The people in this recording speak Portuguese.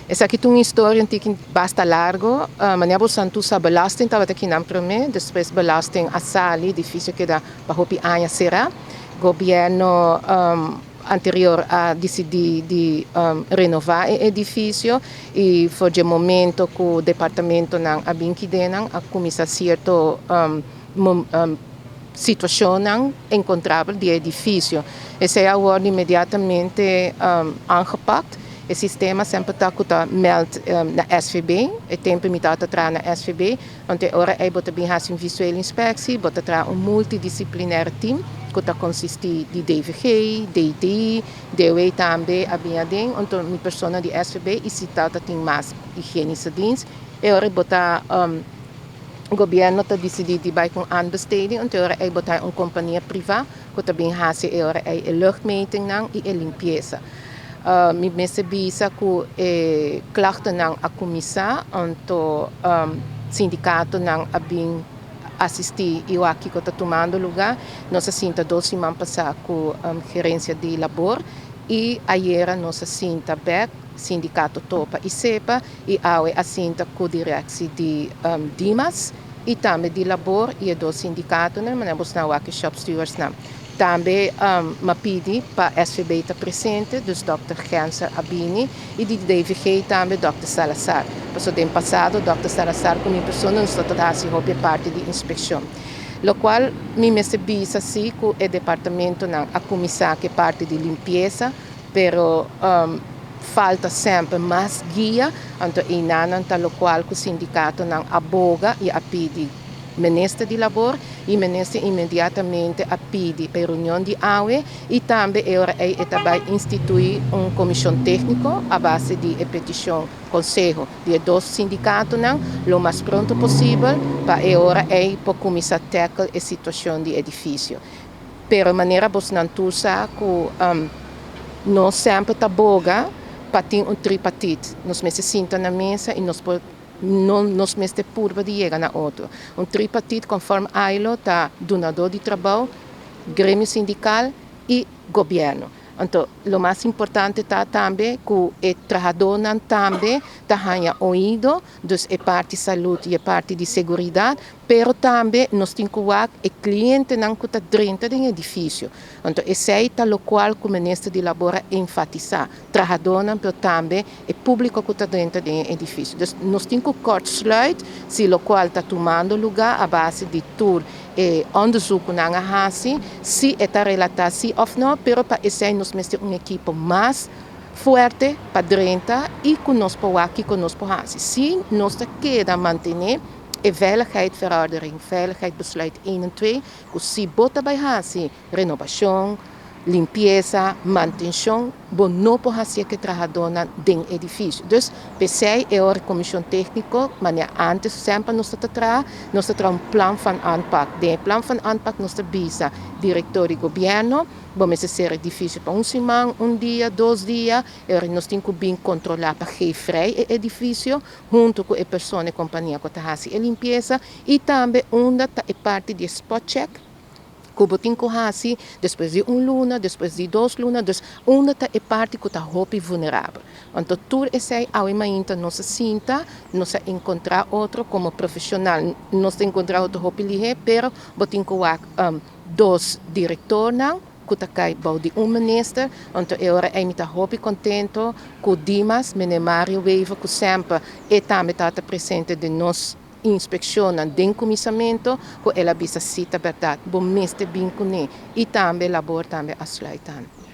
Essa aqui tem uma história que basta largo, mas não santo sa belasting estava aqui na primeira, depois belasting a sali, difícil que dá para hopi anha será. Governo anterior a decidir de renovar o edifício e foi o momento que o departamento não abin que denan a começar certo situação encontrável de edifício. Esse é agora imediatamente aangepakt. O sistema sempre está meld na SVB, o tempo limitado atrás na SVB, onde agora é botar bem uma visual inspectie, botar atrás multidisciplinar team, que consiste de DVG, DTI, DOE também, a bem adem, onde uma pessoa de SVB e se trata tem mais higiênica dienst, e agora botar o governo está decidido vai com understanding, onde agora é botar uma companhia privada, que também faz agora é a luchtmeting e a limpeza. Mi bisa ku klachten nang a comissão, onto sindicato nang abing assistir e aqui que está tomando lugar. Nós sinta 2 semanas passar com gerência de labor e ayer nós sinta back sindicato topa e sepa e awe assinta com direção de Dimas e também de labor e 2 sindicatos, né, mas nós não aqui shop stewards não. Também me pedi para a SVB estar presente, dos Dr. Genser Abini e de DVG também Dr. Salazar. Passou no passado, Dr. Salazar como pessoa não está a parte de inspeção. Lo qual me bisa assim que o departamento não a comissão que parte de limpeza, pero falta sempre mais guia, então inananta lo qual o sindicato não aboga e a pedi ministro de labor e ministro imediatamente a pedir para a reunião de AUE e também vai instituir uma comissão técnica a base de petição conselho de 2 sindicatos o mais pronto possível para agora para começar a tackle a situação do edifício. Pero maneira você não tusa que nós sempre tá boga para ter um tripartite. Nós me sentamos na mesa e nós mesmos curva de chegar na outro. Um tripartite conforme a ILO está donador de trabalho, grêmio sindical e governo. Então, o mais importante está também que o trabalhador também está ouvido, dus a parte de saúde e a parte de segurança, pero também nós temos que ver o cliente não está dentro do edifício. Então, esse é o qual o ministro de labor enfatiza. Trabalhador também o público que está dentro do edifício. Dus, nós temos que kortsluiten se o qual está tomando lugar a base de tudo onderzoek naar hasi, se está relatado sim ou não, pero para esse nós temos uma equipe mais forte para dentro e que nós podemos aqui que nós podemos. Se nós queremos manter a veiligheidsverordening, veiligheidsbesluit 1 en 2, que se bota bij hasi, renovação, limpeza, manutenção, bom não pode fazer que trabalhador dentro do edifício. Dus, PC é a comissão técnica, mas antes sempre nós temos um plano de aanpak. De plano de aanpak nós bisa diretor de governo, vamos ser edifício para 1 semana, 1 dia, 2 dias, nós temos que bem controlar para que frei o edifício, junto com a pessoa e a companhia que está fazendo a limpeza, e também onde está a parte de spot check, como tem que fazer depois de 1 luna, depois de 2 lunas, dus onde está a parte que está muito vulnerável. Então, tudo isso é ao momento nós sinta, nós encontrar outro como profissional, nós encontrar outro muito ligeiro, pero tem que ter 2 diretores, que está de ministro, então agora eu estou muito contente com o Dimas, Mário Weaver, que sempre está presente de nós inspecciona dentro comissamento que ela bisa cita verdade bom mestre bem com e também labor também a